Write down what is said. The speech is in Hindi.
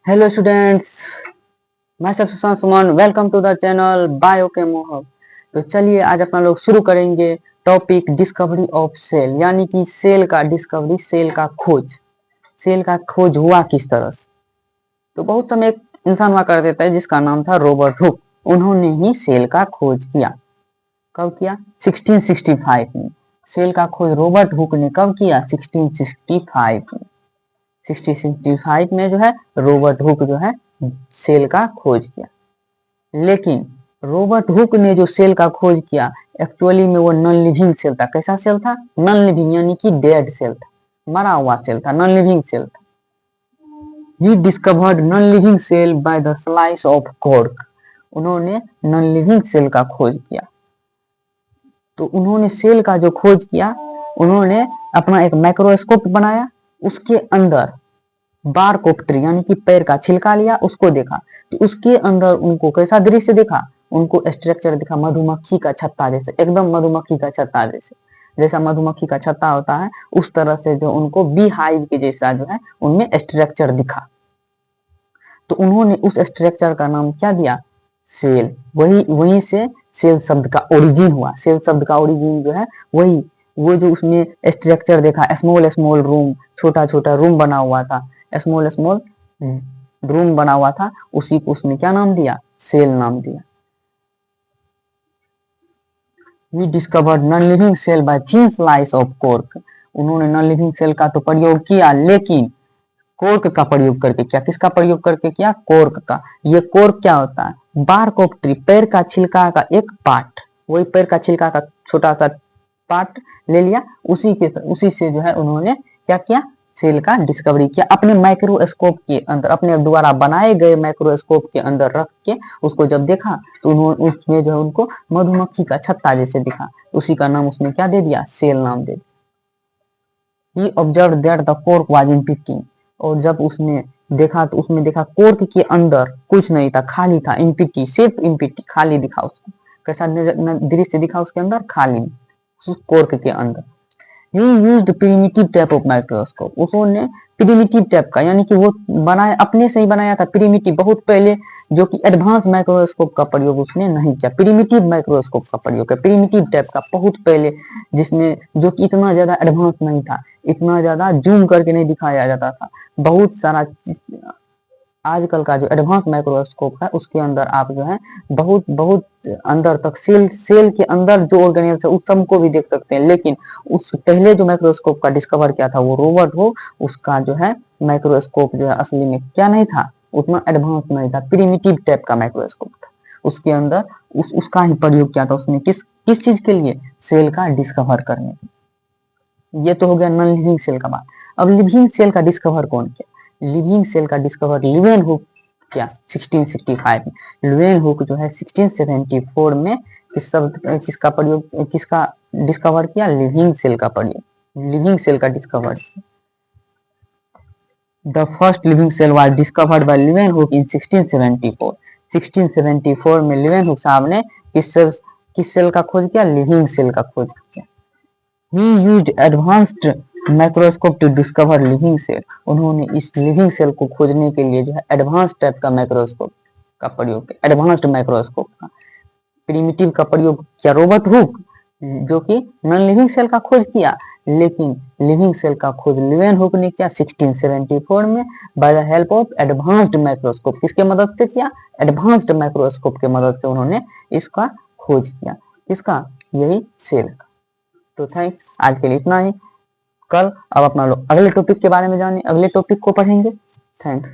हेलो स्टूडेंट्स, मैं सब Sushant Suman. Welcome to the channel Biochemo. तो चलिए आज अपना लोग शुरू करेंगे टॉपिक डिस्कवरी ऑफ सेल, यानी कि सेल का डिस्कवरी, सेल का खोज। सेल का खोज हुआ किस तरह से? तो बहुत समय एक इंसान हुआ कर देता है जिसका नाम था रॉबर्ट हुक। उन्होंने ही सेल का खोज किया। कब किया? 1665 में। सेल का खोज रॉबर्ट हुक ने कब किया? 1665 में। 1665 में जो है रॉबर्ट हुक जो है सेल का खोज किया। लेकिन रॉबर्ट हुक ने जो सेल का खोज किया, एक्चुअली में वो नॉन लिविंग सेल था। कैसा सेल था? नॉन लिविंग, यानी कि डेड सेल था, मरा हुआ सेल था, नॉन लिविंग सेल था। He discovered non living cell by the slice of cork. उन्होंने नॉन लिविंग सेल का खोज किया। तो उन्होंने सेल का जो खोज किया, उन्होंने अपना एक माइक्रोस्कोप बनाया, उसके अंदर बारकोप्टरी यानी कि पैर का छिलका लिया, उसको देखा। तो उसके अंदर उनको कैसा दृश्य दिखा? उनको स्ट्रक्चर दिखा मधुमक्खी का छत्ता जैसे, एकदम मधुमक्खी का छत्ता जैसे। जैसा मधुमक्खी का छत्ता होता है उस तरह से जो उनको बी हाइव के जैसा जो है उनमें स्ट्रक्चर दिखा। तो उन्होंने उस स्ट्रक्चर का नाम क्या दिया? सेल। वहीं से सेल शब्द का ओरिजिन हुआ। सेल शब्द का ओरिजिन जो है वही, वो जो उसमें स्ट्रक्चर देखा, स्मॉल स्मॉल रूम, छोटा छोटा रूम बना हुआ था, स्मॉल स्मॉल रूम बना हुआ था, उसी को उसने क्या नाम दिया? सेल नाम दिया। We discovered non living cell by thin slice of cork. उन्होंने नॉन लिविंग सेल का तो प्रयोग किया, लेकिन कोर्क का प्रयोग करके किया। किसका प्रयोग करके किया? कोर्क का। ये कोर्क क्या होता है? बारकोप्टरी, पैर का छिलका का एक पार्ट, वही पैर का छिलका का छोटा सा पार्ट ले लिया, उसी से जो है उन्होंने क्या किया? सेल का डिस्कवरी किया अपने माइक्रोस्कोप के अंदर, अपने द्वारा बनाए गए माइक्रोस्कोप के अंदर रख के उसको जब देखा तो उन्होंने उसमें जो है उनको मधुमक्खी का छत्ता जैसे दिखा। उसी का नाम उसने क्या दे दिया? सेल नाम दे दिया। He observe that the cork was empty. और जब उसने देखा तो उसमें देखा कोर्क के अंदर कुछ नहीं था, खाली था, एम्प्टी, सिर्फ एम्प्टी, खाली दिखा उसको। कैसा दृश्य दिखा उसके अंदर? खाली, उस कोर्क के अंदर। ही used primitive type of microscope. उन्होंने प्रिमिटिव टाइप का, यानी कि वो बनाया, अपने से ही बनाया था, प्रिमिटिव, बहुत पहले, जो कि एडवांस माइक्रोस्कोप का प्रयोग उसने नहीं किया। प्रिमिटिव माइक्रोस्कोप का प्रयोग किया, प्रिमिटिव टाइप का, बहुत पहले, जिसमें जो कि इतना ज्यादा एडवांस नहीं था, इतना ज्यादा जूम करके नहीं दिखाया जाता था। बहुत सारा आजकल का जो एडवांस माइक्रोस्कोप है उसके अंदर आप जो है बहुत बहुत अंदर तक, सेल के अंदर जो ऑर्गेनेल्स है उस सबको भी देख सकते हैं। लेकिन उस पहले जो माइक्रोस्कोप का डिस्कवर किया था वो रॉबर्ट हो, उसका जो है माइक्रोस्कोप जो है असली में क्या नहीं था, उतना एडवांस नहीं था, प्रिमिटिव टाइप का माइक्रोस्कोप था। उसके अंदर उसका ही प्रयोग किया था उसने, किस किस चीज के लिए? सेल का डिस्कवर करने के। ये तो हो गया नॉन लिविंग सेल का बात। अब लिविंग सेल का डिस्कवर कौन किया? लिविंग सेल का डिस्कवर ल्यूवेन हुक किया 1665 में। ल्यूवेन हुक जो है 1674 में किसका प्रयोग, किसका डिस्कवर किया? लिविंग सेल का प्रयोग, लिविंग सेल का discover. The first living cell was discovered by Leeuwenhoek in 1674। 1674 में ल्यूवेन हुक साहब ने किस सेल का खोज किया? लिविंग सेल का खोज किया। He used advanced microscope to discover living cell. उन्होंने इस लिविंग सेल को खोजने के लिए जो है एडवांस टाइप का माइक्रोस्कोप का प्रयोग किया, एडवांस्ड माइक्रोस्कोप का। प्रिमिटिव का प्रयोग किया रॉबर्ट हुक, जो कि नॉन लिविंग सेल का खोज किया, लेकिन लिविंग सेल का खोज ल्यूवेन हुक ने किया 1674 में by the help of advanced microscope. किसके मदद से किया? एडवांस्ड माइक्रोस्कोप के मदद से उन्होंने इसका खोज किया। किसका? यही सेल का। तो थैंक, आज के लिए इतना ही। कल अब अपना लोग अगले टॉपिक के बारे में जाने, अगले टॉपिक को पढ़ेंगे। थैंक।